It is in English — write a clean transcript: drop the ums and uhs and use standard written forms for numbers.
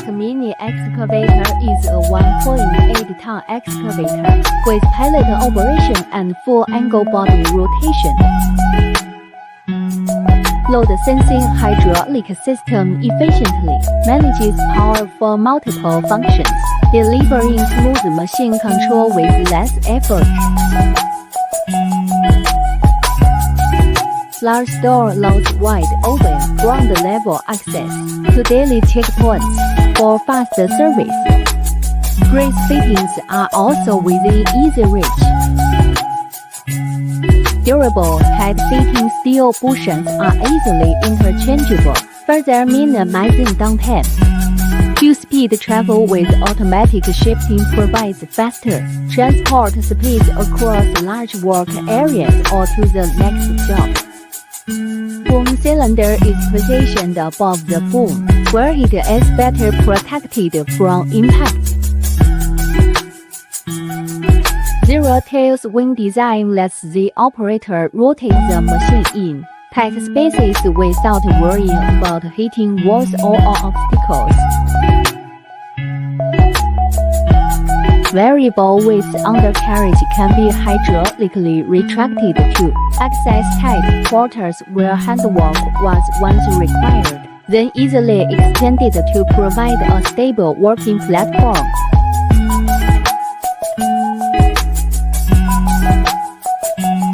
Wacker mini excavator is a 1.8-ton excavator with pilot operation and full angle body rotation. Load sensing hydraulic system efficiently manages power for multiple functions, delivering smooth machine control with less effort. Large door allows wide open ground-level access to daily checkpoints for faster service. Brace fittings are also within easy reach. Durable, tight-fitting steel bushings are easily interchangeable, further minimizing downtime. Two-speed travel with automatic shifting provides faster transport speeds across large work areas or to the next job. Boom cylinder is positioned above the boom, where it is better protected from impact. Zero tails wing design lets the operator rotate the machine in tight spaces without worrying about hitting walls or obstacles. Variable width undercarriage can be hydraulically retracted to access tight quarters where handwork was once required, then easily extended to provide a stable working platform.